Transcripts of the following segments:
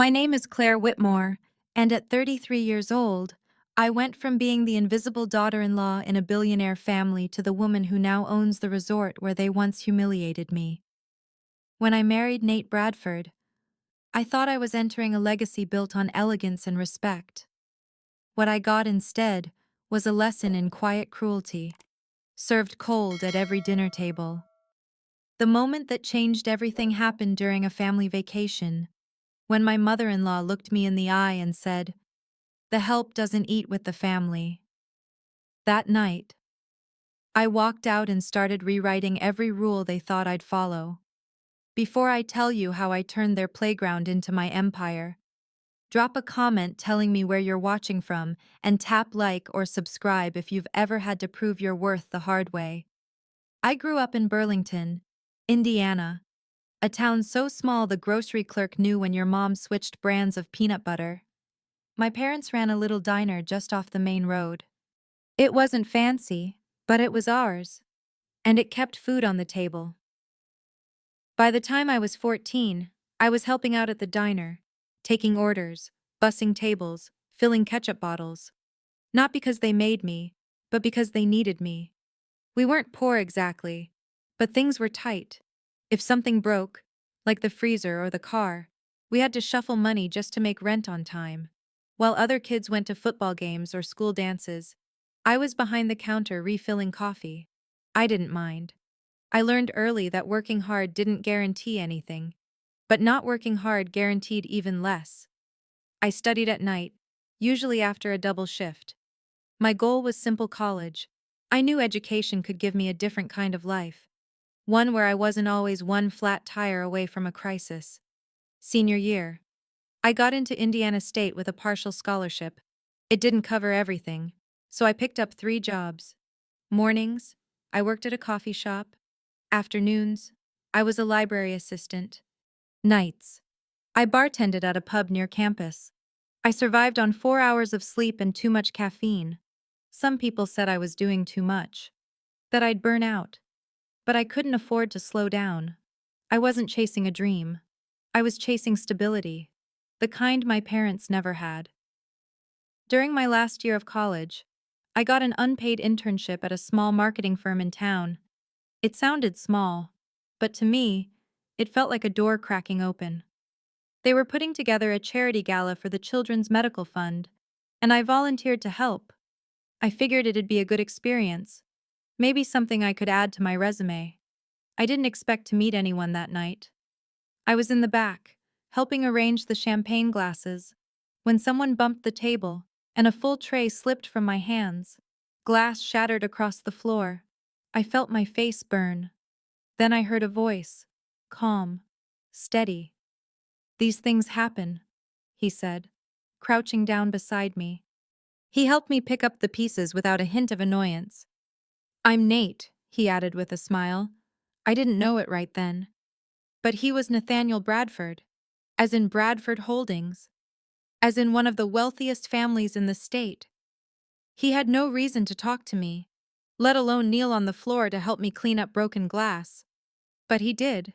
My name is Claire Whitmore, and at 33 years old, I went from being the invisible daughter-in-law in a billionaire family to the woman who now owns the resort where they once humiliated me. When I married Nate Bradford, I thought I was entering a legacy built on elegance and respect. What I got instead was a lesson in quiet cruelty, served cold at every dinner table. The moment that changed everything happened during a family vacation, when my mother-in-law looked me in the eye and said, "The help doesn't eat with the family." That night, I walked out and started rewriting every rule they thought I'd follow. Before I tell you how I turned their playground into my empire, drop a comment telling me where you're watching from and tap like or subscribe if you've ever had to prove your worth the hard way. I grew up in Burlington, Indiana, a town so small the grocery clerk knew when your mom switched brands of peanut butter. My parents ran a little diner just off the main road. It wasn't fancy, but it was ours, and it kept food on the table. By the time I was 14, I was helping out at the diner, taking orders, bussing tables, filling ketchup bottles. Not because they made me, but because they needed me. We weren't poor exactly, but things were tight. If something broke, like the freezer or the car, we had to shuffle money just to make rent on time. While other kids went to football games or school dances, I was behind the counter refilling coffee. I didn't mind. I learned early that working hard didn't guarantee anything, but not working hard guaranteed even less. I studied at night, usually after a double shift. My goal was simple college. I knew education could give me a different kind of life, one where I wasn't always one flat tire away from a crisis. Senior year, I got into Indiana State with a partial scholarship. It didn't cover everything, so I picked up 3 jobs. Mornings, I worked at a coffee shop. Afternoons, I was a library assistant. Nights, I bartended at a pub near campus. I survived on 4 hours of sleep and too much caffeine. Some people said I was doing too much, that I'd burn out. But I couldn't afford to slow down. I wasn't chasing a dream. I was chasing stability, the kind my parents never had. During my last year of college, I got an unpaid internship at a small marketing firm in town. It sounded small, but to me, it felt like a door cracking open. They were putting together a charity gala for the Children's Medical Fund, and I volunteered to help. I figured it'd be a good experience, maybe something I could add to my resume. I didn't expect to meet anyone that night. I was in the back, helping arrange the champagne glasses, when someone bumped the table, and a full tray slipped from my hands. Glass shattered across the floor. I felt my face burn. Then I heard a voice, calm, steady. "These things happen," he said, crouching down beside me. He helped me pick up the pieces without a hint of annoyance. "I'm Nate," he added with a smile. I didn't know it right then. But he was Nathaniel Bradford, as in Bradford Holdings, as in one of the wealthiest families in the state. He had no reason to talk to me, let alone kneel on the floor to help me clean up broken glass. But he did.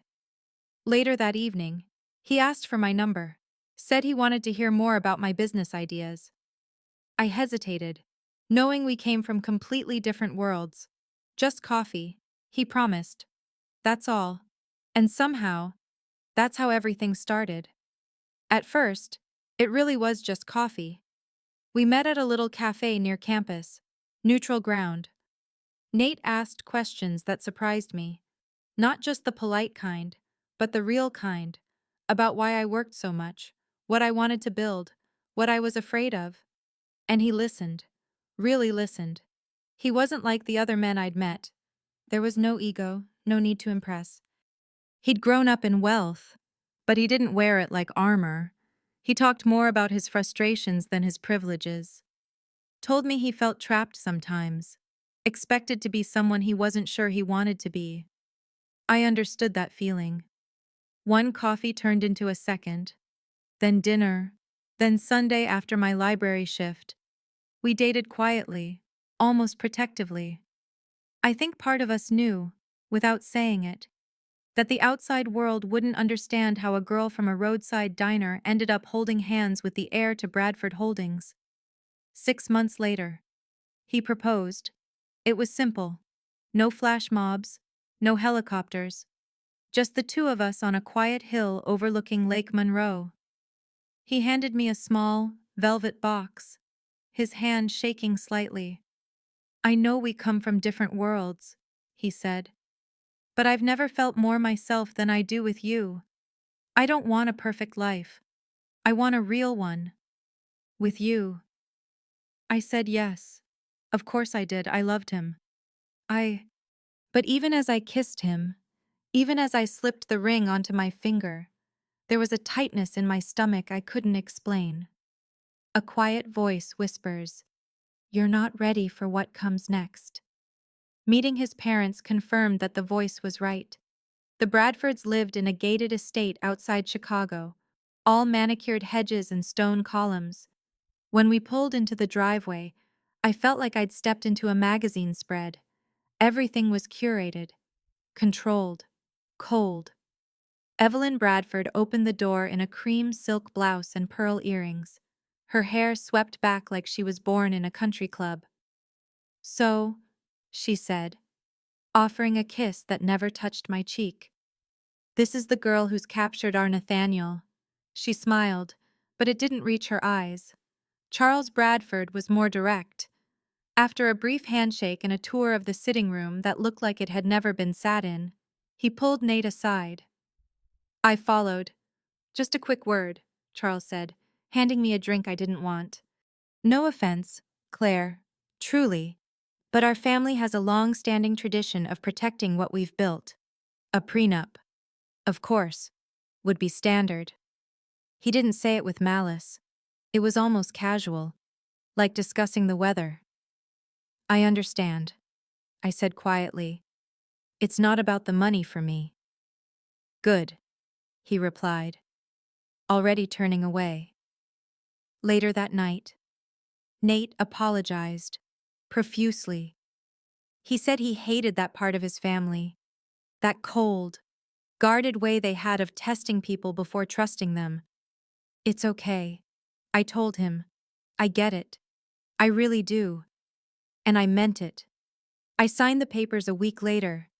Later that evening, he asked for my number, said he wanted to hear more about my business ideas. I hesitated, knowing we came from completely different worlds. "Just coffee," he promised. "That's all." And somehow, that's how everything started. At first, it really was just coffee. We met at a little cafe near campus, neutral ground. Nate asked questions that surprised me. Not just the polite kind, but the real kind, about why I worked so much, what I wanted to build, what I was afraid of. And he listened, really listened. He wasn't like the other men I'd met. There was no ego, no need to impress. He'd grown up in wealth, but he didn't wear it like armor. He talked more about his frustrations than his privileges. Told me he felt trapped sometimes, expected to be someone he wasn't sure he wanted to be. I understood that feeling. One coffee turned into a second, then dinner, then Sunday after my library shift. We dated quietly, almost protectively. I think part of us knew, without saying it, That the outside world wouldn't understand how a girl from a roadside diner ended up holding hands with the heir to Bradford Holdings. 6 months later, he proposed. It was simple. No flash mobs, no helicopters, just the two of us on a quiet hill overlooking Lake Monroe. He handed me a small, velvet box, his hand shaking slightly. "I know we come from different worlds," he said, "but I've never felt more myself than I do with you. I don't want a perfect life. I want a real one. With you." I said yes. Of course I did. I loved him. I. But even as I kissed him, even as I slipped the ring onto my finger, there was a tightness in my stomach I couldn't explain. A quiet voice whispers, "You're not ready for what comes next." Meeting his parents confirmed that the voice was right. The Bradfords lived in a gated estate outside Chicago, all manicured hedges and stone columns. When we pulled into the driveway, I felt like I'd stepped into a magazine spread. Everything was curated, controlled, cold. Evelyn Bradford opened the door in a cream silk blouse and pearl earrings, her hair swept back like she was born in a country club. "So," she said, offering a kiss that never touched my cheek, "this is the girl who's captured our Nathaniel." She smiled, but it didn't reach her eyes. Charles Bradford was more direct. After a brief handshake and a tour of the sitting room that looked like it had never been sat in, he pulled Nate aside. I followed. "Just a quick word," Charles said, handing me a drink I didn't want. "No offense, Claire, truly, but our family has a long-standing tradition of protecting what we've built. A prenup, of course, would be standard." He didn't say it with malice. It was almost casual, like discussing the weather. "I understand," I said quietly. "It's not about the money for me." "Good," he replied, already turning away. Later that night, Nate apologized, profusely. He said he hated that part of his family, that cold, guarded way they had of testing people before trusting them. "It's okay," I told him. "I get it. I really do." And I meant it. I signed the papers a week later.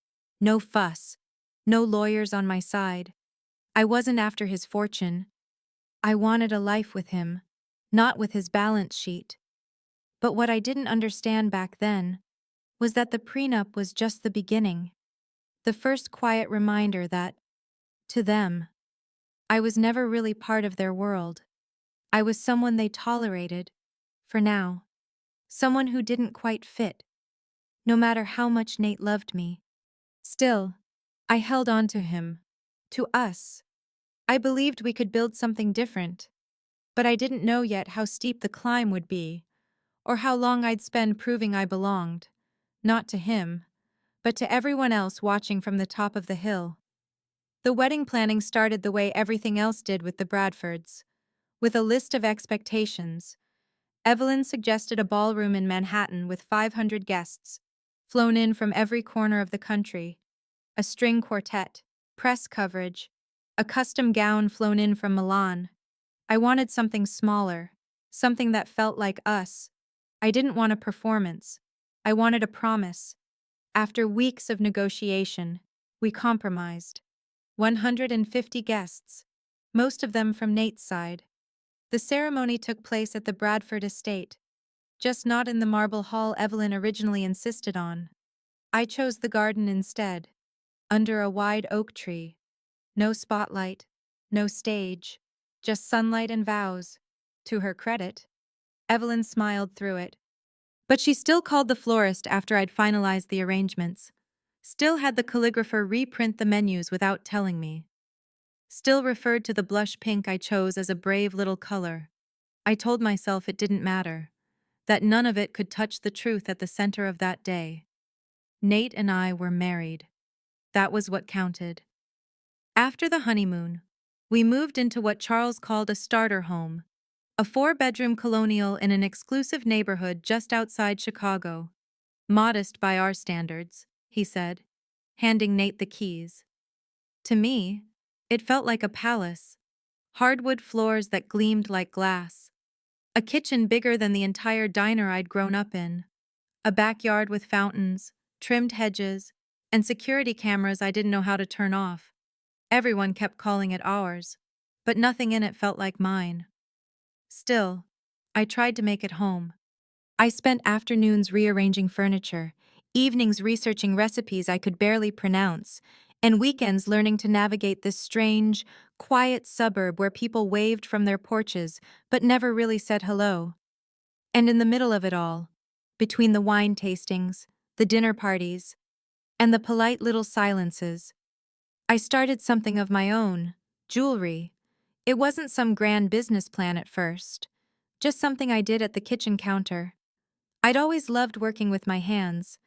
No fuss. No lawyers on my side. I wasn't after his fortune. I wanted a life with him, not with his balance sheet. But what I didn't understand back then was that the prenup was just the beginning, the first quiet reminder that, to them, I was never really part of their world. I was someone they tolerated, for now, someone who didn't quite fit, no matter how much Nate loved me. Still, I held on to him, to us. I believed we could build something different, but I didn't know yet how steep the climb would be, or how long I'd spend proving I belonged, not to him, but to everyone else watching from the top of the hill. The wedding planning started the way everything else did with the Bradfords, with a list of expectations. Evelyn suggested a ballroom in Manhattan with 500 guests, flown in from every corner of the country, a string quartet, press coverage, a custom gown flown in from Milan. I wanted something smaller, something that felt like us. I didn't want a performance. I wanted a promise. After weeks of negotiation, we compromised. 150 guests, most of them from Nate's side. The ceremony took place at the Bradford estate, just not in the marble hall Evelyn originally insisted on. I chose the garden instead, under a wide oak tree. No spotlight, no stage, just sunlight and vows. To her credit, Evelyn smiled through it. But she still called the florist after I'd finalized the arrangements. Still had the calligrapher reprint the menus without telling me. Still referred to the blush pink I chose as a brave little color. I told myself it didn't matter, that none of it could touch the truth at the center of that day. Nate and I were married. That was what counted. After the honeymoon, we moved into what Charles called a starter home, a 4-bedroom colonial in an exclusive neighborhood just outside Chicago. Modest by our standards, he said, handing Nate the keys. To me, it felt like a palace. Hardwood floors that gleamed like glass. A kitchen bigger than the entire diner I'd grown up in. A backyard with fountains, trimmed hedges, and security cameras I didn't know how to turn off. Everyone kept calling it ours, but nothing in it felt like mine. Still, I tried to make it home. I spent afternoons rearranging furniture, evenings researching recipes I could barely pronounce, and weekends learning to navigate this strange, quiet suburb where people waved from their porches but never really said hello. And in the middle of it all, between the wine tastings, the dinner parties, and the polite little silences, I started something of my own: jewelry. It wasn't some grand business plan at first, just something I did at the kitchen counter. I'd always loved working with my hands.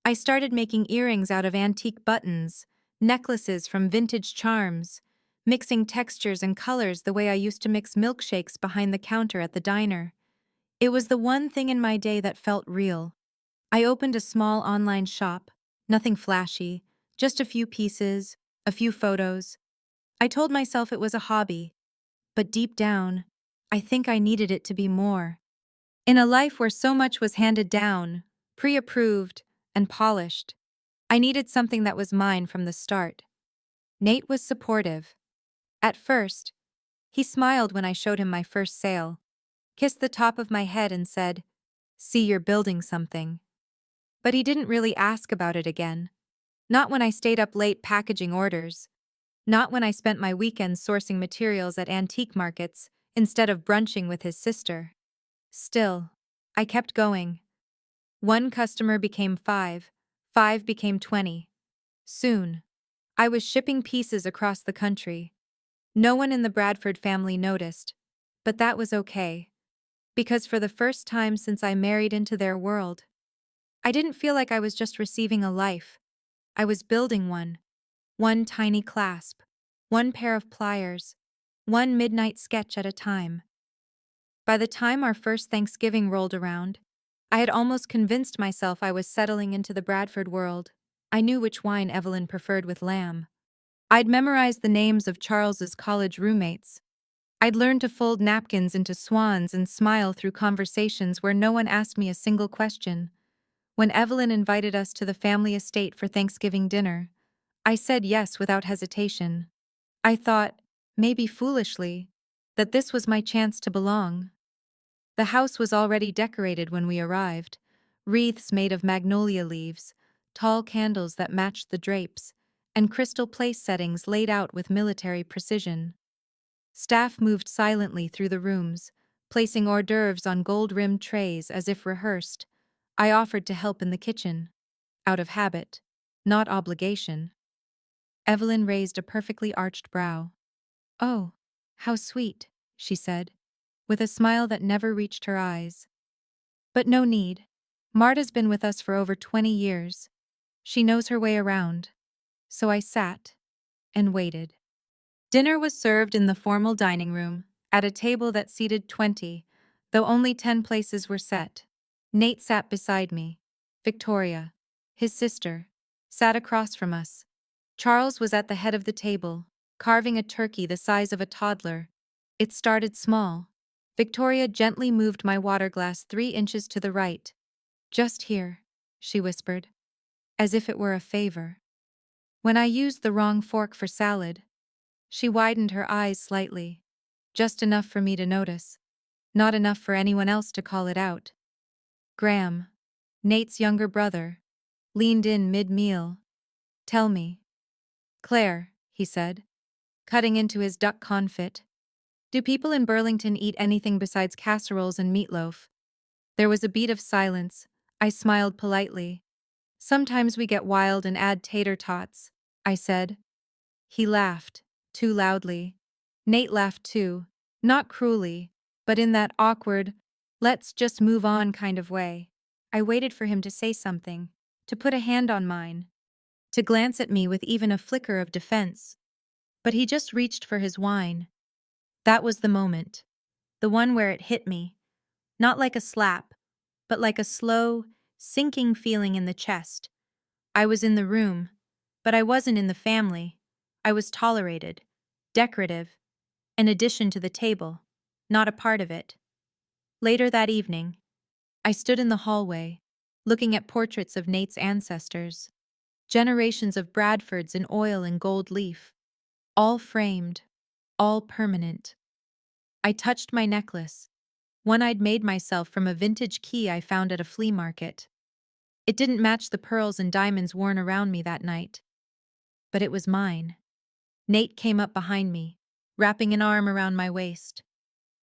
I started making earrings out of antique buttons, necklaces from vintage charms, mixing textures and colors the way I used to mix milkshakes behind the counter at the diner. It was the one thing in my day that felt real. I opened a small online shop, nothing flashy, just a few pieces, a few photos. I told myself it was a hobby, but deep down, I think I needed it to be more. In a life where so much was handed down, pre-approved, and polished, I needed something that was mine from the start. Nate was supportive. At first, he smiled when I showed him my first sale, kissed the top of my head and said, "See, you're building something." But he didn't really ask about it again. Not when I stayed up late packaging orders. Not when I spent my weekends sourcing materials at antique markets instead of brunching with his sister. Still, I kept going. One customer became 5, 5 became 20. Soon, I was shipping pieces across the country. No one in the Bradford family noticed, but that was okay, because for the first time since I married into their world, I didn't feel like I was just receiving a life. I was building one. One tiny clasp, one pair of pliers, one midnight sketch at a time. By the time our first Thanksgiving rolled around, I had almost convinced myself I was settling into the Bradford world. I knew which wine Evelyn preferred with lamb. I'd memorized the names of Charles's college roommates. I'd learned to fold napkins into swans and smile through conversations where no one asked me a single question. When Evelyn invited us to the family estate for Thanksgiving dinner, I said yes without hesitation. I thought, maybe foolishly, that this was my chance to belong. The house was already decorated when we arrived: wreaths made of magnolia leaves, tall candles that matched the drapes, and crystal place settings laid out with military precision. Staff moved silently through the rooms, placing hors d'oeuvres on gold-rimmed trays as if rehearsed. I offered to help in the kitchen. Out of habit, not obligation. Evelyn raised a perfectly arched brow. "Oh, how sweet," she said, with a smile that never reached her eyes. "But no need. Marta's been with us for over 20 years. She knows her way around." So I sat and waited. Dinner was served in the formal dining room, at a table that seated 20, though only 10 places were set. Nate sat beside me. Victoria, his sister, sat across from us. Charles was at the head of the table, carving a turkey the size of a toddler. It started small. Victoria gently moved my water glass 3 inches to the right. "Just here," she whispered, as if it were a favor. When I used the wrong fork for salad, she widened her eyes slightly, just enough for me to notice, not enough for anyone else to call it out. Graham, Nate's younger brother, leaned in mid-meal. "Tell me." "Claire," he said, cutting into his duck confit, "do people in Burlington eat anything besides casseroles and meatloaf?" There was a beat of silence. I smiled politely. "Sometimes we get wild and add tater tots," I said. He laughed, too loudly. Nate laughed too, not cruelly, but in that awkward, let's just move on kind of way. I waited for him to say something, to put a hand on mine, to glance at me with even a flicker of defense. But he just reached for his wine. That was the moment. The one where it hit me. Not like a slap, but like a slow, sinking feeling in the chest. I was in the room, but I wasn't in the family. I was tolerated, decorative, an addition to the table, not a part of it. Later that evening, I stood in the hallway, looking at portraits of Nate's ancestors, generations of Bradfords in oil and gold leaf, all framed, all permanent. I touched my necklace, one I'd made myself from a vintage key I found at a flea market. It didn't match the pearls and diamonds worn around me that night, but it was mine. Nate came up behind me, wrapping an arm around my waist.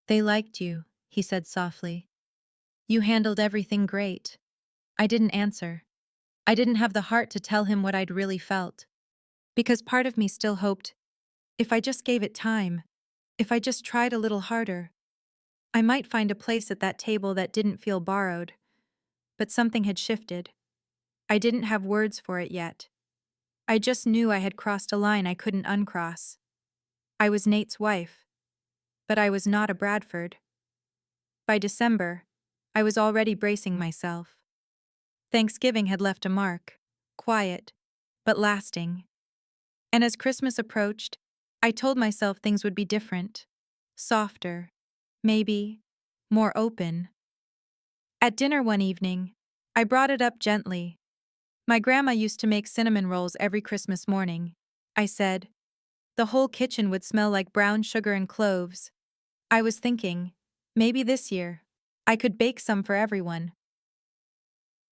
"They liked you," he said softly. "You handled everything great." I didn't answer. I didn't have the heart to tell him what I'd really felt. Because part of me still hoped, if I just gave it time, if I just tried a little harder, I might find a place at that table that didn't feel borrowed. But something had shifted. I didn't have words for it yet. I just knew I had crossed a line I couldn't uncross. I was Nate's wife, but I was not a Bradford. By December, I was already bracing myself. Thanksgiving had left a mark, quiet, but lasting. And as Christmas approached, I told myself things would be different, softer, maybe more open. At dinner one evening, I brought it up gently. "My grandma used to make cinnamon rolls every Christmas morning," I said. "The whole kitchen would smell like brown sugar and cloves." I was thinking, maybe this year, I could bake some for everyone.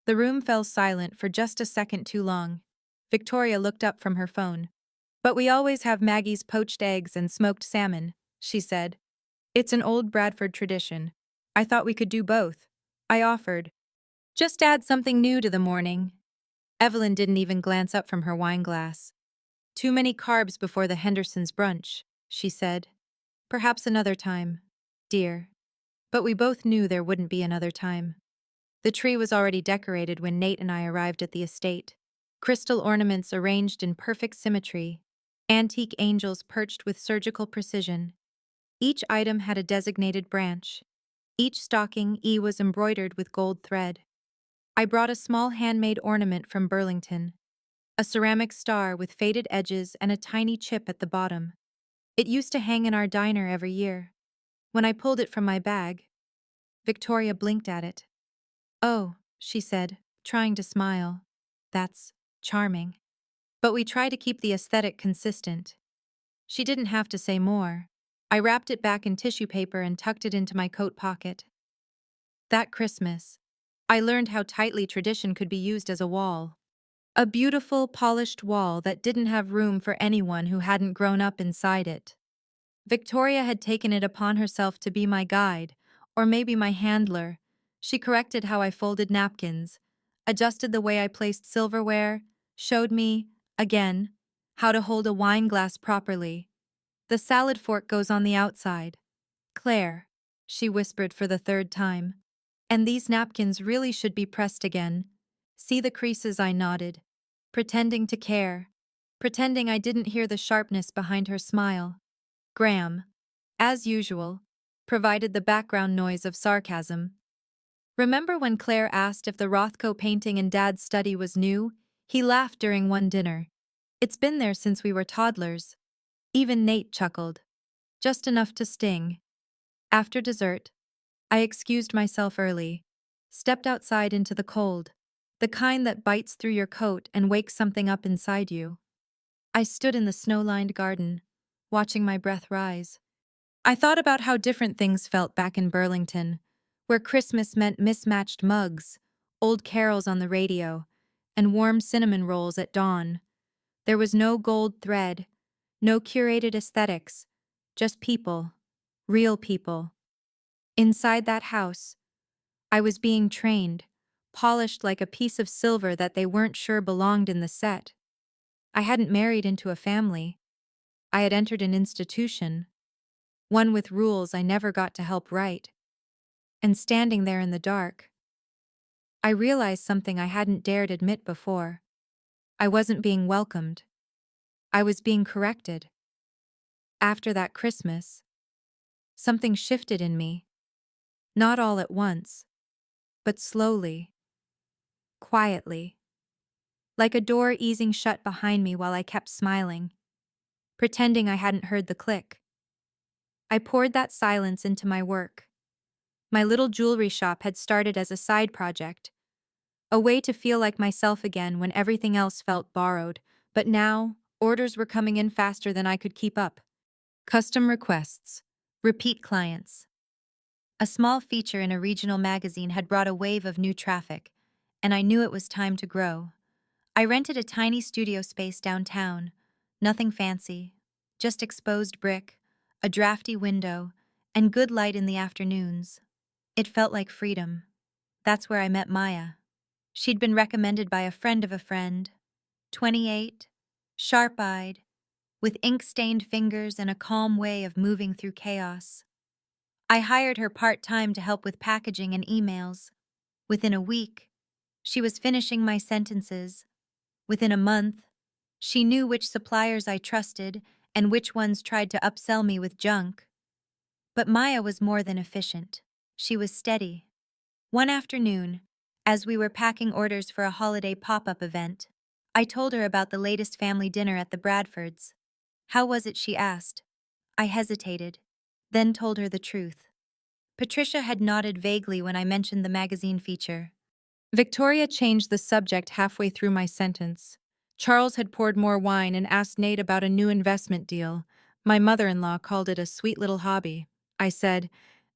The room fell silent for just a second too long. Victoria looked up from her phone. "But we always have Maggie's poached eggs and smoked salmon," she said. "It's an old Bradford tradition. I thought we could do both." I offered. "Just add something new to the morning." Evelyn didn't even glance up from her wine glass. "Too many carbs before the Hendersons' brunch," she said. "Perhaps another time, dear." But we both knew there wouldn't be another time. The tree was already decorated when Nate and I arrived at the estate. Crystal ornaments arranged in perfect symmetry, antique angels perched with surgical precision. Each item had a designated branch. Each stocking was embroidered with gold thread. I brought a small handmade ornament from Burlington, a ceramic star with faded edges and a tiny chip at the bottom. It used to hang in our diner every year. When I pulled it from my bag, Victoria blinked at it. "Oh," she said, trying to smile. "That's charming." But we try to keep the aesthetic consistent. She didn't have to say more. I wrapped it back in tissue paper and tucked it into my coat pocket. That Christmas, I learned how tightly tradition could be used as a wall. A beautiful, polished wall that didn't have room for anyone who hadn't grown up inside it. Victoria had taken it upon herself to be my guide, or maybe my handler. She corrected how I folded napkins, adjusted the way I placed silverware, showed me, again, how to hold a wine glass properly. "The salad fork goes on the outside. Claire," she whispered for the third time. "And these napkins really should be pressed again." "See the creases?" I nodded, pretending to care, pretending I didn't hear the sharpness behind her smile. Graham, as usual, provided the background noise of sarcasm. "Remember when Claire asked if the Rothko painting in Dad's study was new?" He laughed during one dinner. "It's been there since we were toddlers." Even Nate chuckled, just enough to sting. After dessert, I excused myself early, stepped outside into the cold, the kind that bites through your coat and wakes something up inside you. I stood in the snow-lined garden, watching my breath rise. I thought about how different things felt back in Burlington, where Christmas meant mismatched mugs, old carols on the radio, and warm cinnamon rolls at dawn. There was no gold thread, no curated aesthetics, just people, real people. Inside that house, I was being trained, polished like a piece of silver that they weren't sure belonged in the set. I hadn't married into a family. I had entered an institution, one with rules I never got to help write. And standing there in the dark, I realized something I hadn't dared admit before. I wasn't being welcomed. I was being corrected. After that Christmas, something shifted in me. Not all at once, but slowly, quietly. Like a door easing shut behind me while I kept smiling. pretending I hadn't heard the click. I poured that silence into my work. My little jewelry shop had started as a side project, a way to feel like myself again when everything else felt borrowed, but now, orders were coming in faster than I could keep up. Custom requests, repeat clients. A small feature in a regional magazine had brought a wave of new traffic, and I knew it was time to grow. I rented a tiny studio space downtown, nothing fancy, just exposed brick, a drafty window, and good light in the afternoons. It felt like freedom. That's where I met Maya. She'd been recommended by a friend of a friend, 28, sharp-eyed, with ink-stained fingers and a calm way of moving through chaos. I hired her part-time to help with packaging and emails. Within a week, she was finishing my sentences. Within a month, she knew which suppliers I trusted and which ones tried to upsell me with junk. But Maya was more than efficient. She was steady. One afternoon, as we were packing orders for a holiday pop-up event, I told her about the latest family dinner at the Bradfords. How was it, she asked. I hesitated, then told her the truth. Patricia had nodded vaguely when I mentioned the magazine feature. Victoria changed the subject halfway through my sentence. Charles had poured more wine and asked Nate about a new investment deal. My mother-in-law called it a sweet little hobby, I said,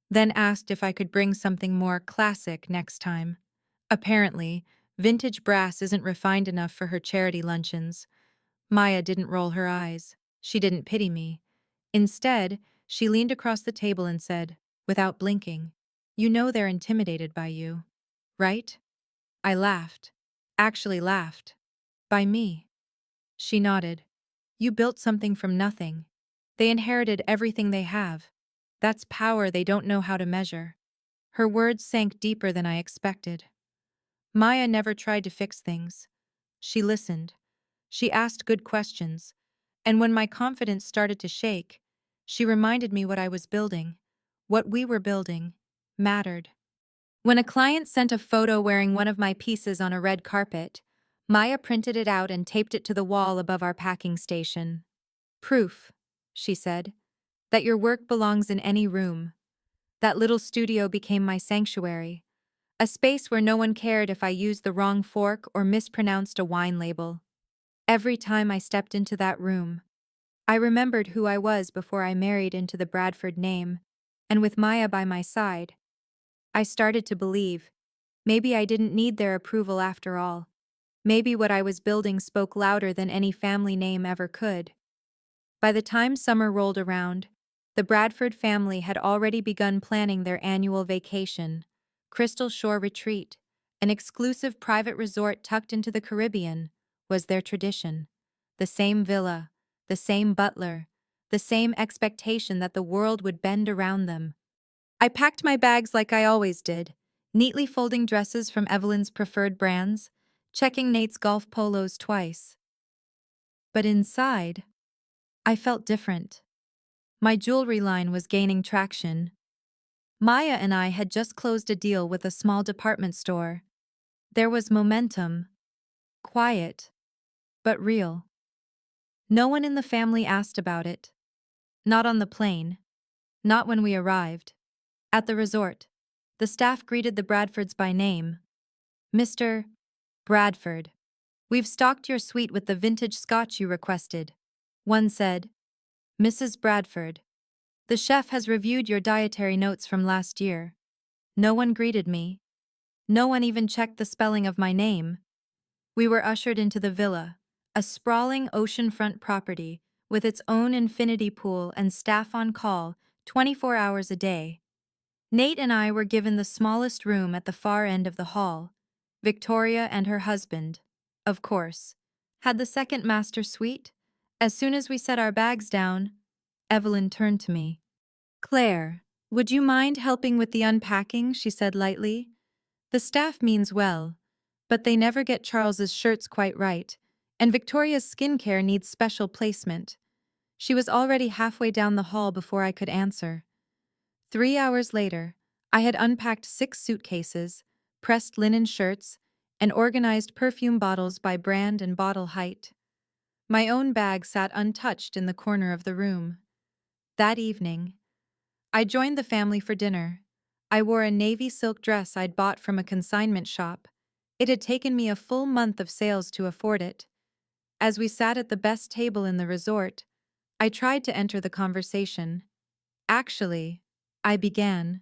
then asked if I could bring something more classic next time. Apparently, vintage brass isn't refined enough for her charity luncheons. Maya didn't roll her eyes. She didn't pity me. Instead, she leaned across the table and said, without blinking, "You know they're intimidated by you, right?" I laughed. Actually laughed. By me. She nodded. You built something from nothing. They inherited everything they have. That's power they don't know how to measure. Her words sank deeper than I expected. Maya never tried to fix things. She listened. She asked good questions. And when my confidence started to shake, she reminded me what I was building, what we were building, mattered. When a client sent a photo wearing one of my pieces on a red carpet, Maya printed it out and taped it to the wall above our packing station. Proof, she said, that your work belongs in any room. That little studio became my sanctuary, a space where no one cared if I used the wrong fork or mispronounced a wine label. Every time I stepped into that room, I remembered who I was before I married into the Bradford name, and with Maya by my side, I started to believe maybe I didn't need their approval after all. Maybe what I was building spoke louder than any family name ever could. By the time summer rolled around, the Bradford family had already begun planning their annual vacation, Crystal Shore Retreat, an exclusive private resort tucked into the Caribbean, was their tradition. The same villa, the same butler, the same expectation that the world would bend around them. I packed my bags like I always did, neatly folding dresses from Evelyn's preferred brands, checking Nate's golf polos twice. But inside, I felt different. My jewelry line was gaining traction. Maya and I had just closed a deal with a small department store. There was momentum, quiet, but real. No one in the family asked about it. Not on the plane. Not when we arrived. At the resort, the staff greeted the Bradfords by name. Mr. Bradford, we've stocked your suite with the vintage scotch you requested. One said, Mrs. Bradford, the chef has reviewed your dietary notes from last year. No one greeted me. No one even checked the spelling of my name. We were ushered into the villa, a sprawling oceanfront property with its own infinity pool and staff on call 24 hours a day. Nate and I were given the smallest room at the far end of the hall. Victoria and her husband, of course, had the second master suite. As soon as we set our bags down, Evelyn turned to me. Claire, would you mind helping with the unpacking? She said lightly. The staff means well, but they never get Charles's shirts quite right, and Victoria's skincare needs special placement. She was already halfway down the hall before I could answer. 3 hours later, I had unpacked 6 suitcases, pressed linen shirts, and organized perfume bottles by brand and bottle height. My own bag sat untouched in the corner of the room. That evening, I joined the family for dinner. I wore a navy silk dress I'd bought from a consignment shop. It had taken me a full month of sales to afford it. As we sat at the best table in the resort, I tried to enter the conversation. Actually, I began.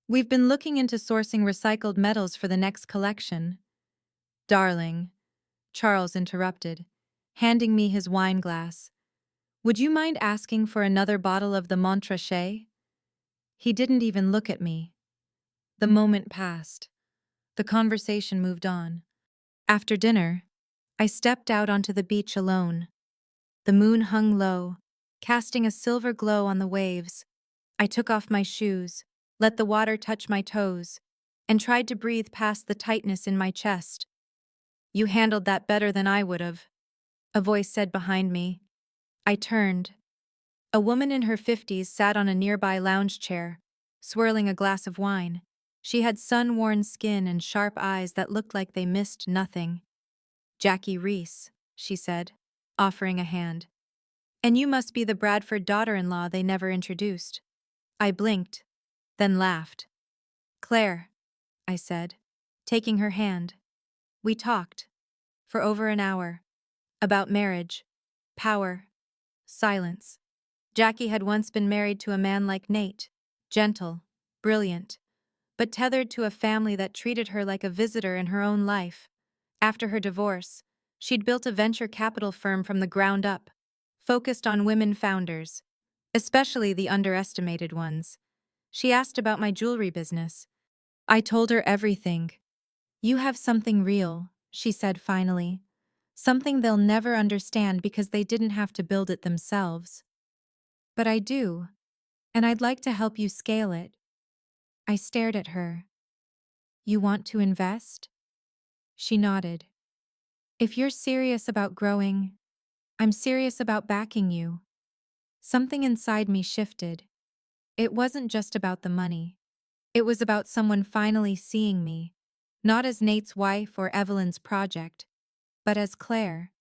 We've been looking into sourcing recycled metals for the next collection. Darling, Charles interrupted, handing me his wine glass. Would you mind asking for another bottle of the Montrachet? He didn't even look at me. The moment passed. The conversation moved on. After dinner, I stepped out onto the beach alone. The moon hung low, casting a silver glow on the waves. I took off my shoes, let the water touch my toes, and tried to breathe past the tightness in my chest. You handled that better than I would have, a voice said behind me. I turned. A woman in her 50s sat on a nearby lounge chair, swirling a glass of wine. She had sun-worn skin and sharp eyes that looked like they missed nothing. Jackie Reese, she said, offering a hand. And you must be the Bradford daughter-in-law they never introduced. I blinked, then laughed. Claire, I said, taking her hand. We talked, for over an hour, about marriage, power, silence. Jackie had once been married to a man like Nate, gentle, brilliant, but tethered to a family that treated her like a visitor in her own life. After her divorce, she'd built a venture capital firm from the ground up, focused on women founders, especially the underestimated ones. She asked about my jewelry business. I told her everything. You have something real, she said finally. Something they'll never understand because they didn't have to build it themselves. But I do, and I'd like to help you scale it. I stared at her. You want to invest? She nodded. If you're serious about growing, I'm serious about backing you. Something inside me shifted. It wasn't just about the money. It was about someone finally seeing me, not as Nate's wife or Evelyn's project, but as Claire,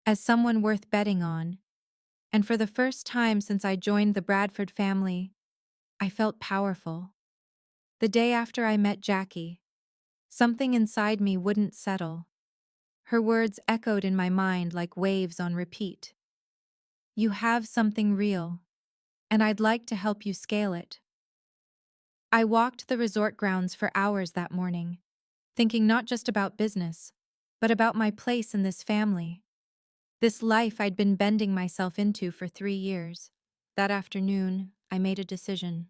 as someone worth betting on. And for the first time since I joined the Bradford family, I felt powerful. The day after I met Jackie, something inside me wouldn't settle. Her words echoed in my mind like waves on repeat. You have something real, and I'd like to help you scale it. I walked the resort grounds for hours that morning, thinking not just about business, but about my place in this family. This life I'd been bending myself into for 3 years. That afternoon, I made a decision.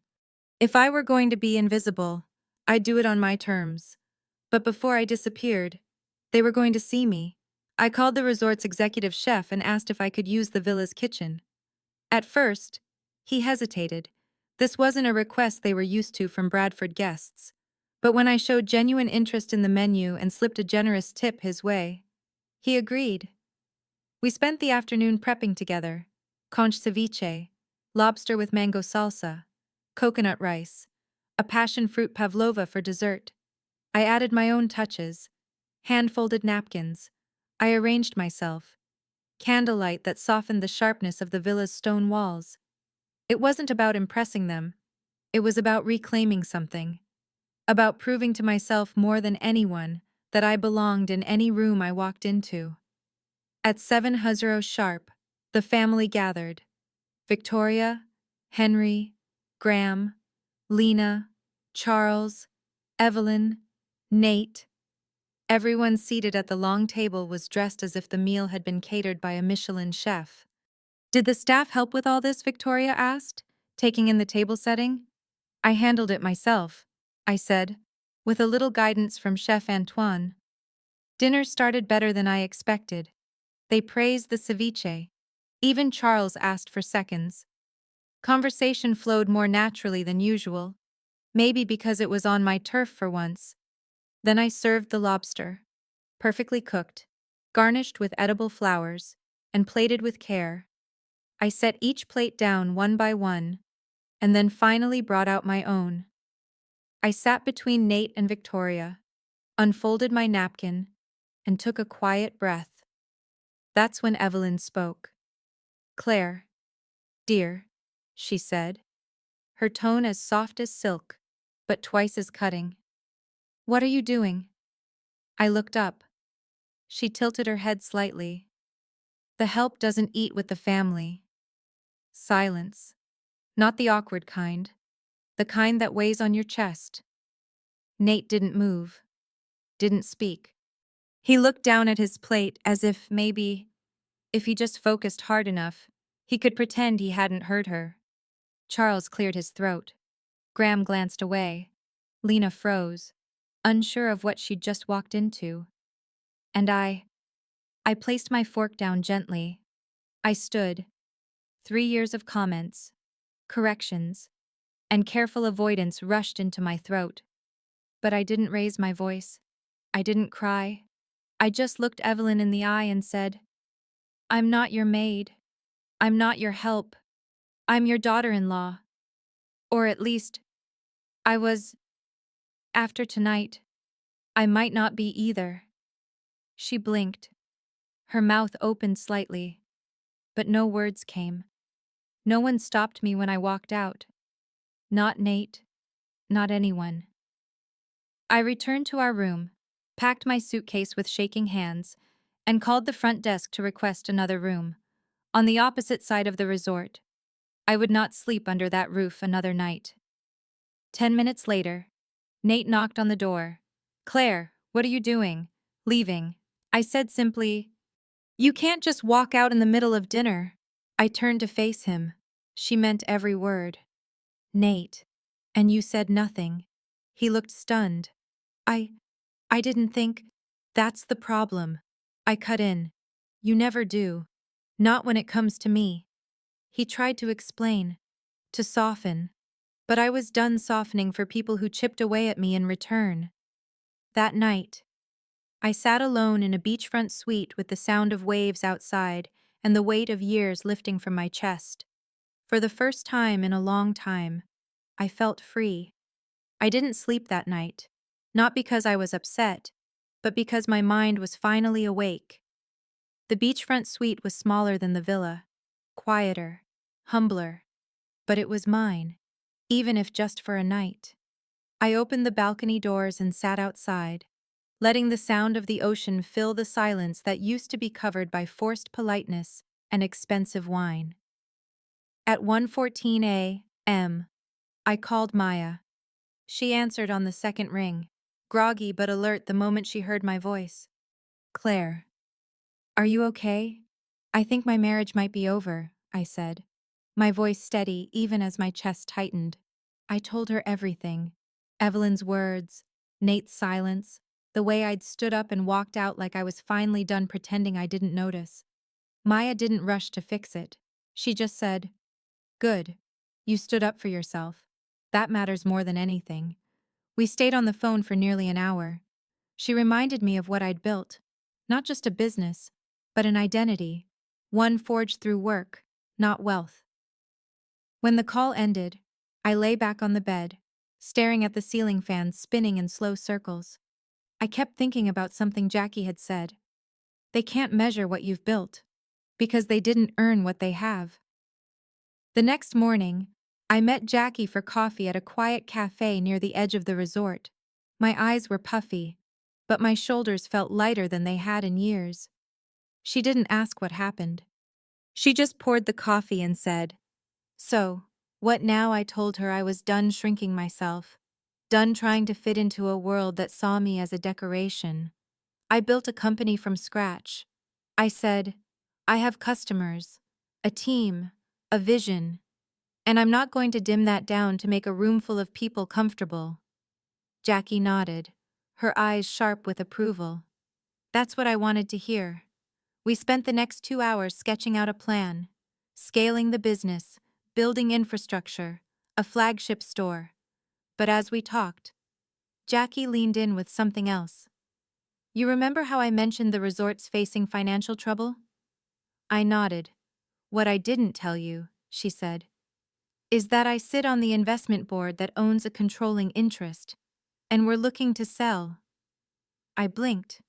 If I were going to be invisible, I'd do it on my terms. But before I disappeared, they were going to see me. I called the resort's executive chef and asked if I could use the villa's kitchen. At first, he hesitated. This wasn't a request they were used to from Bradford guests. But when I showed genuine interest in the menu and slipped a generous tip his way, he agreed. We spent the afternoon prepping together. Conch ceviche, lobster with mango salsa, coconut rice, a passion fruit pavlova for dessert. I added my own touches, hand-folded napkins. I arranged myself, candlelight that softened the sharpness of the villa's stone walls. It wasn't about impressing them. It was about reclaiming something. About proving to myself more than anyone that I belonged in any room I walked into. At 7:00 sharp, the family gathered. Victoria, Henry, Graham, Lena, Charles, Evelyn, Nate. Everyone seated at the long table was dressed as if the meal had been catered by a Michelin chef. Did the staff help with all this? Victoria asked, taking in the table setting. I handled it myself, I said, with a little guidance from Chef Antoine. Dinner started better than I expected. They praised the ceviche. Even Charles asked for seconds. Conversation flowed more naturally than usual, maybe because it was on my turf for once. Then I served the lobster, perfectly cooked, garnished with edible flowers, and plated with care. I set each plate down one by one, and then finally brought out my own. I sat between Nate and Victoria, unfolded my napkin, and took a quiet breath. That's when Evelyn spoke. "Claire, dear," she said, her tone as soft as silk, but twice as cutting. "What are you doing?" I looked up. She tilted her head slightly. "The help doesn't eat with the family." Silence. Not the awkward kind. The kind that weighs on your chest. Nate didn't move. Didn't speak. He looked down at his plate as if maybe, if he just focused hard enough, he could pretend he hadn't heard her. Charles cleared his throat. Graham glanced away. Lena froze, unsure of what she'd just walked into. And I placed my fork down gently. I stood. 3 years of comments, corrections, and careful avoidance rushed into my throat. But I didn't raise my voice. I didn't cry. I just looked Evelyn in the eye and said, "I'm not your maid. I'm not your help. I'm your daughter-in-law. Or at least, I was. After tonight, I might not be either." She blinked. Her mouth opened slightly, but no words came. No one stopped me when I walked out. Not Nate, not anyone. I returned to our room, packed my suitcase with shaking hands, and called the front desk to request another room, on the opposite side of the resort. I would not sleep under that roof another night. 10 minutes later, Nate knocked on the door. "Claire, what are you doing?" "Leaving." I said simply, "You can't just walk out in the middle of dinner." I turned to face him. She meant every word. "Nate. And you said nothing." He looked stunned. I didn't think. That's the problem." I cut in. "You never do. Not when it comes to me." He tried to explain, to soften, but I was done softening for people who chipped away at me in return. That night, I sat alone in a beachfront suite with the sound of waves outside and the weight of years lifting from my chest. For the first time in a long time, I felt free. I didn't sleep that night, not because I was upset, but because my mind was finally awake. The beachfront suite was smaller than the villa, quieter, humbler, but it was mine, even if just for a night. I opened the balcony doors and sat outside, letting the sound of the ocean fill the silence that used to be covered by forced politeness and expensive wine. At 1:14 a.m., I called Maya. She answered on the second ring, groggy but alert the moment she heard my voice. "Claire, are you okay?" "I think my marriage might be over," I said, my voice steady even as my chest tightened. I told her everything. Evelyn's words, Nate's silence, the way I'd stood up and walked out like I was finally done pretending I didn't notice. Maya didn't rush to fix it. She just said, "Good. You stood up for yourself. That matters more than anything." We stayed on the phone for nearly an hour. She reminded me of what I'd built. Not just a business, but an identity. One forged through work, not wealth. When the call ended, I lay back on the bed, staring at the ceiling fan spinning in slow circles. I kept thinking about something Jackie had said. They can't measure what you've built, because they didn't earn what they have. The next morning, I met Jackie for coffee at a quiet cafe near the edge of the resort. My eyes were puffy, but my shoulders felt lighter than they had in years. She didn't ask what happened. She just poured the coffee and said, "So, what now?" I told her I was done shrinking myself, done trying to fit into a world that saw me as a decoration. I built a company from scratch. I said, I have customers, a team, a vision, and I'm not going to dim that down to make a room full of people comfortable. Jackie nodded, her eyes sharp with approval. That's what I wanted to hear. We spent the next 2 hours sketching out a plan, scaling the business, building infrastructure, a flagship store. But as we talked, Jackie leaned in with something else. "You remember how I mentioned the resort's facing financial trouble?" I nodded. "What I didn't tell you," she said, "is that I sit on the investment board that owns a controlling interest, and we're looking to sell." I blinked.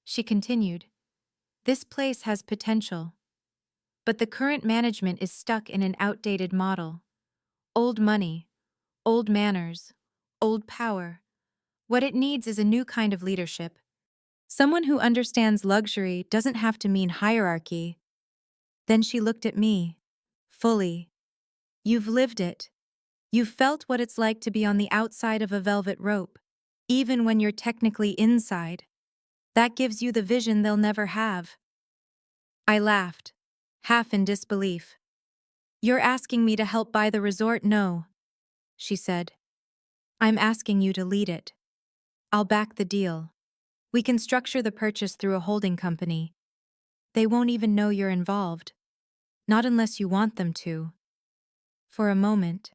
She continued, This place has potential, but the current management is stuck in an outdated model. Old money, old manners, old power. What it needs is a new kind of leadership. Someone who understands luxury doesn't have to mean hierarchy. Then she looked at me. Fully. You've lived it. You've felt what it's like to be on the outside of a velvet rope, even when you're technically inside. That gives you the vision they'll never have. I laughed, half in disbelief. You're asking me to help buy the resort? No, she said. I'm asking you to lead it. I'll back the deal. We can structure the purchase through a holding company. They won't even know you're involved. Not unless you want them to. For a moment,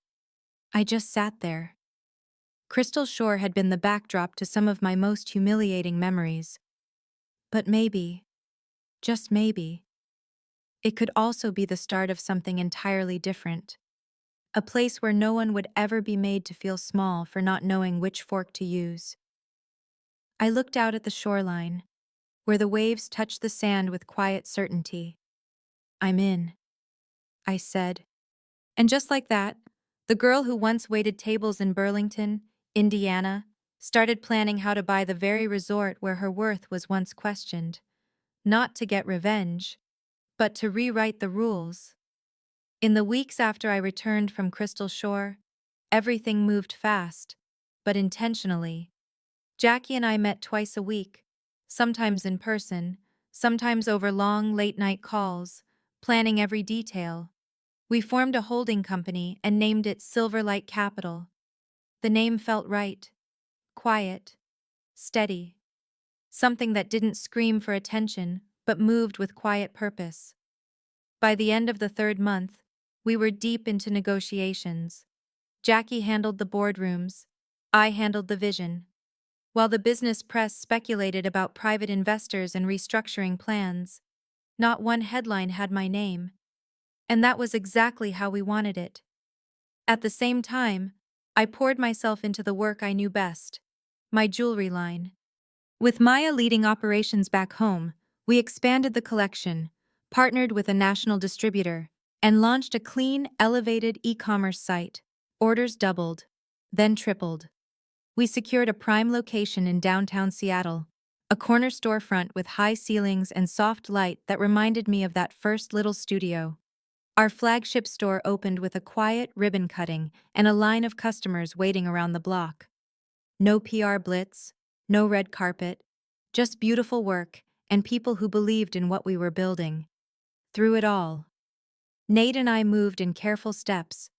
I just sat there. Crystal Shore had been the backdrop to some of my most humiliating memories. But maybe, just maybe, it could also be the start of something entirely different. A place where no one would ever be made to feel small for not knowing which fork to use. I looked out at the shoreline, where the waves touched the sand with quiet certainty. I'm in, I said. And just like that, the girl who once waited tables in Burlington, Indiana, started planning how to buy the very resort where her worth was once questioned. Not to get revenge, but to rewrite the rules. In the weeks after I returned from Crystal Shore, everything moved fast, but intentionally. Jackie and I met twice a week, sometimes in person, sometimes over long, late-night calls, planning every detail. We formed a holding company and named it Silverlight Capital. The name felt right. Quiet. Steady. Something that didn't scream for attention, but moved with quiet purpose. By the end of the third month, we were deep into negotiations. Jackie handled the boardrooms. I handled the vision. While the business press speculated about private investors and restructuring plans, not one headline had my name. And that was exactly how we wanted it. At the same time, I poured myself into the work I knew best, my jewelry line. With Maya leading operations back home, we expanded the collection, partnered with a national distributor, and launched a clean, elevated e-commerce site. Orders doubled, then tripled. We secured a prime location in downtown Seattle, a corner storefront with high ceilings and soft light that reminded me of that first little studio. Our flagship store opened with a quiet ribbon cutting and a line of customers waiting around the block. No PR blitz, no red carpet, just beautiful work and people who believed in what we were building. Through it all, Nate and I moved in careful steps.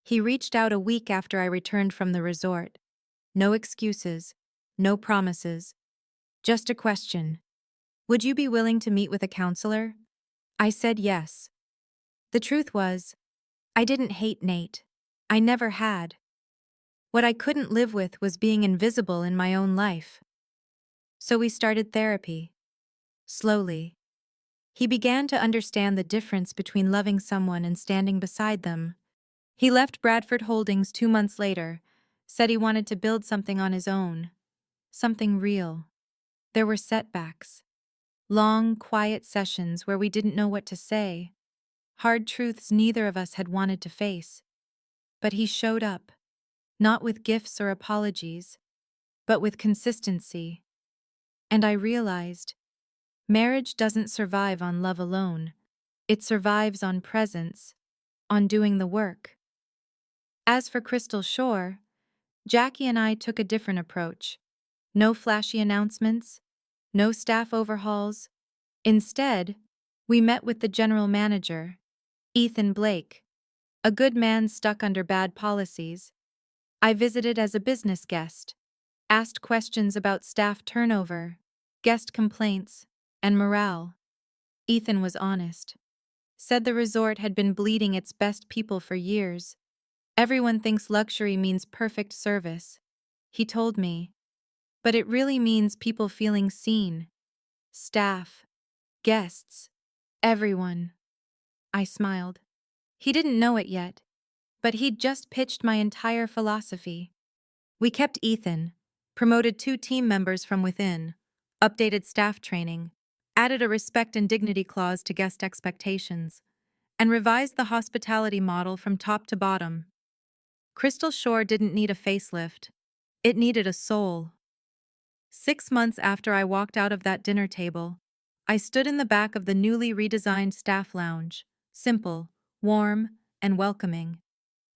He reached out a week after I returned from the resort. No excuses, no promises, just a question. Would you be willing to meet with a counselor? I said yes. The truth was, I didn't hate Nate. I never had. What I couldn't live with was being invisible in my own life. So we started therapy. Slowly. He began to understand the difference between loving someone and standing beside them. He left Bradford Holdings 2 months later, said he wanted to build something on his own. Something real. There were setbacks. Long, quiet sessions where we didn't know what to say. Hard truths neither of us had wanted to face. But he showed up. Not with gifts or apologies, but with consistency. And I realized, marriage doesn't survive on love alone. It survives on presence, on doing the work. As for Crystal Shore, Jackie and I took a different approach. No flashy announcements, no staff overhauls. Instead, we met with the general manager, Ethan Blake, a good man stuck under bad policies. I visited as a business guest, asked questions about staff turnover, guest complaints, and morale. Ethan was honest. Said the resort had been bleeding its best people for years. Everyone thinks luxury means perfect service, he told me. But it really means people feeling seen. Staff, guests, everyone. I smiled. He didn't know it yet, but he'd just pitched my entire philosophy. We kept Ethan, promoted 2 team members from within, updated staff training, added a respect and dignity clause to guest expectations, and revised the hospitality model from top to bottom. Crystal Shore didn't need a facelift. It needed a soul. 6 months after I walked out of that dinner table, I stood in the back of the newly redesigned staff lounge, simple, warm, and welcoming,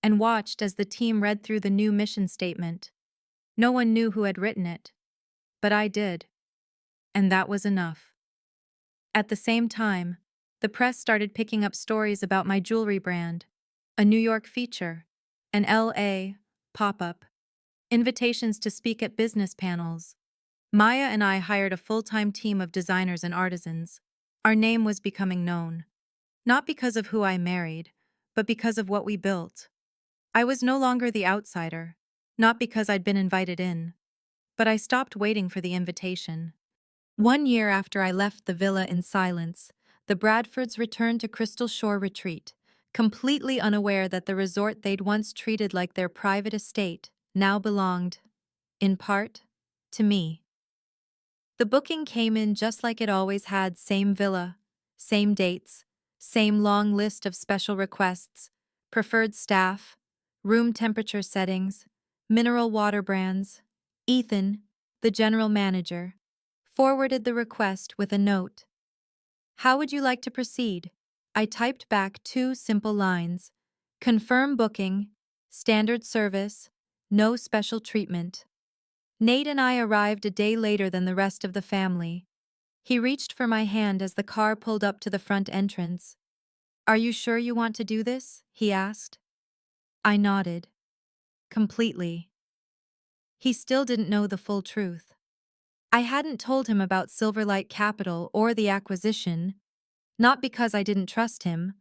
and watched as the team read through the new mission statement. No one knew who had written it, but I did, and that was enough. At the same time, the press started picking up stories about my jewelry brand, a New York feature, an LA pop-up, invitations to speak at business panels. Maya and I hired a full-time team of designers and artisans. Our name was becoming known, not because of who I married, but because of what we built. I was no longer the outsider, not because I'd been invited in, but I stopped waiting for the invitation. 1 year after I left the villa in silence, the Bradfords returned to Crystal Shore Retreat, completely unaware that the resort they'd once treated like their private estate now belonged, in part, to me. The booking came in just like it always had: same villa, same dates, same long list of special requests, preferred staff, room temperature settings, mineral water brands. Ethan, the general manager, forwarded the request with a note. "How would you like to proceed?" I typed back 2 simple lines. "Confirm booking, standard service, no special treatment." Nate and I arrived a day later than the rest of the family. He reached for my hand as the car pulled up to the front entrance. "Are you sure you want to do this?" he asked. I nodded. Completely. He still didn't know the full truth. I hadn't told him about Silverlight Capital or the acquisition, not because I didn't trust him,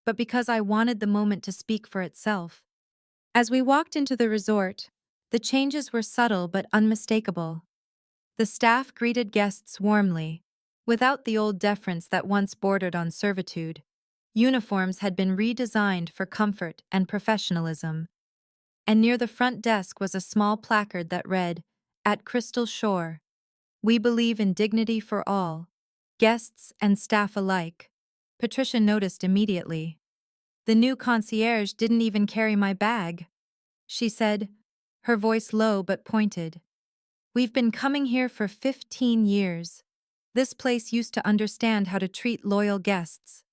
but because I wanted the moment to speak for itself. As we walked into the resort, the changes were subtle but unmistakable. The staff greeted guests warmly, without the old deference that once bordered on servitude. Uniforms had been redesigned for comfort and professionalism, and near the front desk was a small placard that read, "At Crystal Shore, we believe in dignity for all, guests and staff alike." Patricia noticed immediately. "The new concierge didn't even carry my bag," she said, her voice low but pointed. "We've been coming here for 15 years. This place used to understand how to treat loyal guests."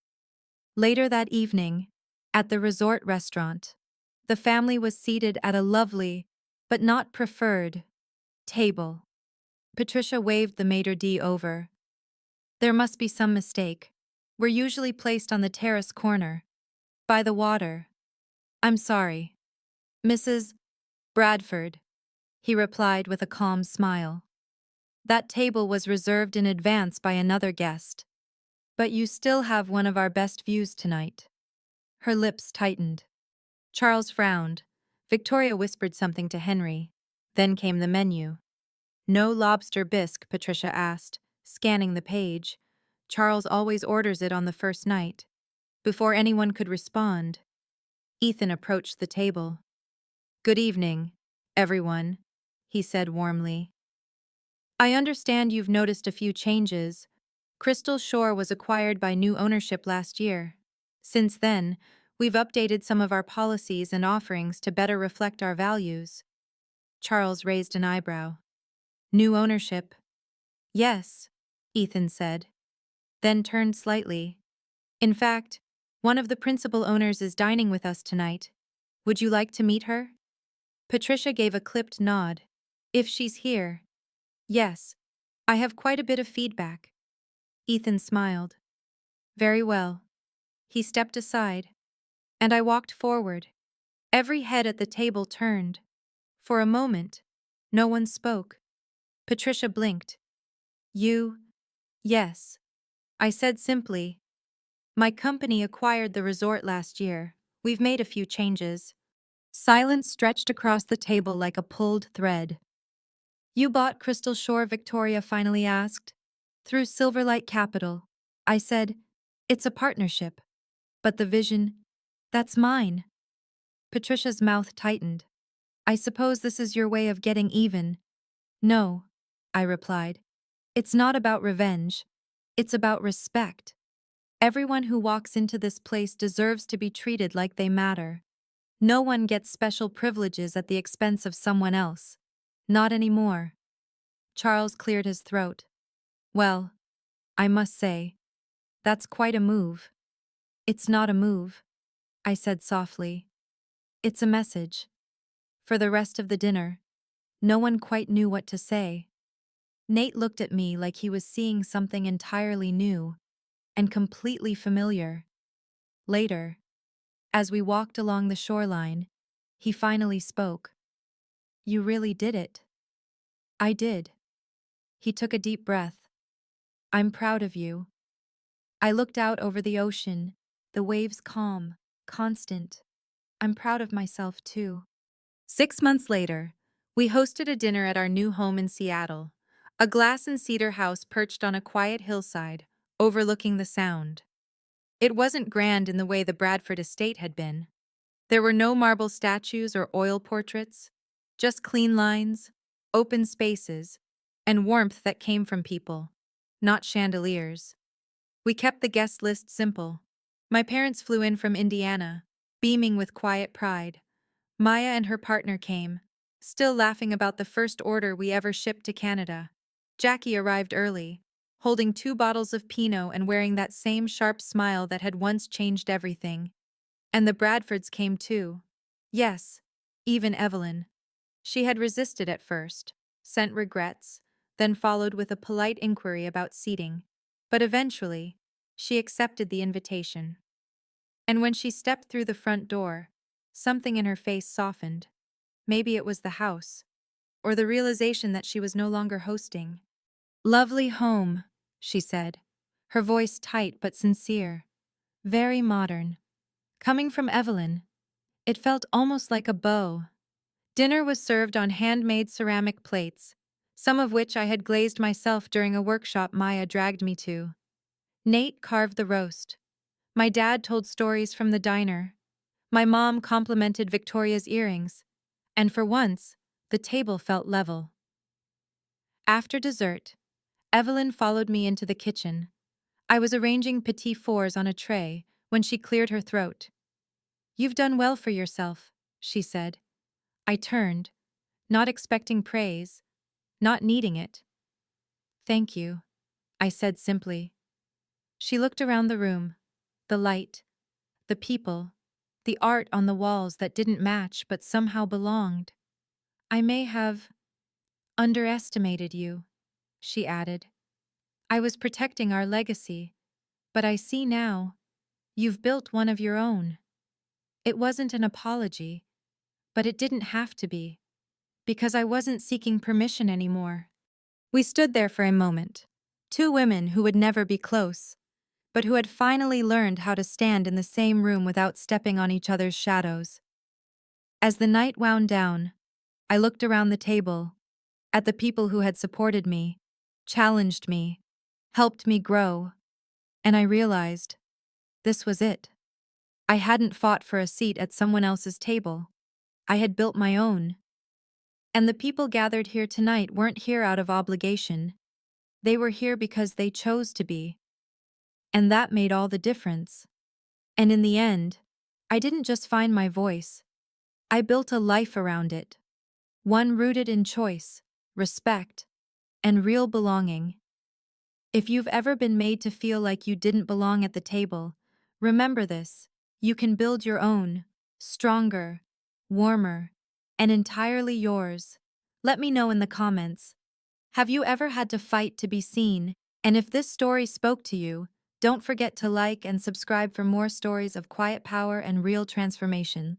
Later that evening, at the resort restaurant, the family was seated at a lovely, but not preferred, table. Patricia waved the maitre d' over. "There must be some mistake. We're usually placed on the terrace corner, by the water." "I'm sorry. Mrs. Bradford," he replied with a calm smile. "That table was reserved in advance by another guest. But you still have one of our best views tonight." Her lips tightened. Charles frowned. Victoria whispered something to Henry. Then came the menu. "No lobster bisque," Patricia asked, scanning the page. "Charles always orders it on the first night." Before anyone could respond, Ethan approached the table. "Good evening, everyone," he said warmly. "I understand you've noticed a few changes. Crystal Shore was acquired by new ownership last year. Since then, we've updated some of our policies and offerings to better reflect our values." Charles raised an eyebrow. "New ownership?" "Yes," Ethan said, then turned slightly. "In fact, one of the principal owners is dining with us tonight. Would you like to meet her?" Patricia gave a clipped nod. "If she's here." "Yes. I have quite a bit of feedback." Ethan smiled. "Very well." He stepped aside, and I walked forward. Every head at the table turned. For a moment, no one spoke. Patricia blinked. "You?" "Yes." I said simply. "My company acquired the resort last year. We've made a few changes." Silence stretched across the table like a pulled thread. "You bought Crystal Shore?" Victoria finally asked. "Through Silverlight Capital." I said, "It's a partnership. But the vision, that's mine." Patricia's mouth tightened. "I suppose this is your way of getting even." "No," I replied. "It's not about revenge. It's about respect. Everyone who walks into this place deserves to be treated like they matter. No one gets special privileges at the expense of someone else. Not anymore. Charles cleared his throat. Well, I must say, that's quite a move. It's not a move, I said softly. It's a message. For the rest of the dinner, no one quite knew what to say. Nate looked at me like he was seeing something entirely new and completely familiar. Later, as we walked along the shoreline, he finally spoke. You really did it. I did. He took a deep breath. I'm proud of you. I looked out over the ocean, the waves calm, constant. I'm proud of myself too. 6 months later, we hosted a dinner at our new home in Seattle, a glass and cedar house perched on a quiet hillside, overlooking the Sound. It wasn't grand in the way the Bradford estate had been. There were no marble statues or oil portraits, just clean lines, open spaces, and warmth that came from people, not chandeliers. We kept the guest list simple. My parents flew in from Indiana, beaming with quiet pride. Maya and her partner came, still laughing about the first order we ever shipped to Canada. Jackie arrived early, holding 2 bottles of Pinot and wearing that same sharp smile that had once changed everything. And the Bradfords came too. Yes, even Evelyn. She had resisted at first, sent regrets, then followed with a polite inquiry about seating. But eventually, she accepted the invitation. And when she stepped through the front door, something in her face softened. Maybe it was the house, or the realization that she was no longer hosting. Lovely home, she said, her voice tight but sincere. Very modern. Coming from Evelyn, it felt almost like a bow. Dinner was served on handmade ceramic plates, some of which I had glazed myself during a workshop Maya dragged me to. Nate carved the roast. My dad told stories from the diner. My mom complimented Victoria's earrings. And for once, the table felt level. After dessert, Evelyn followed me into the kitchen. I was arranging petit fours on a tray when she cleared her throat. You've done well for yourself, she said. I turned, not expecting praise, not needing it. Thank you, I said simply. She looked around the room, the light, the people, the art on the walls that didn't match but somehow belonged. I may have underestimated you, she added. I was protecting our legacy, but I see now, you've built one of your own. It wasn't an apology, but it didn't have to be, because I wasn't seeking permission anymore. We stood there for a moment, 2 women who would never be close, but who had finally learned how to stand in the same room without stepping on each other's shadows. As the night wound down, I looked around the table, at the people who had supported me, challenged me, helped me grow, and I realized this was it. I hadn't fought for a seat at someone else's table. I had built my own. And the people gathered here tonight weren't here out of obligation. They were here because they chose to be. And that made all the difference. And in the end, I didn't just find my voice. I built a life around it. One rooted in choice, respect, and real belonging. If you've ever been made to feel like you didn't belong at the table, remember this. You can build your own, stronger, warmer, and entirely yours. Let me know in the comments. Have you ever had to fight to be seen? And if this story spoke to you, don't forget to like and subscribe for more stories of quiet power and real transformation.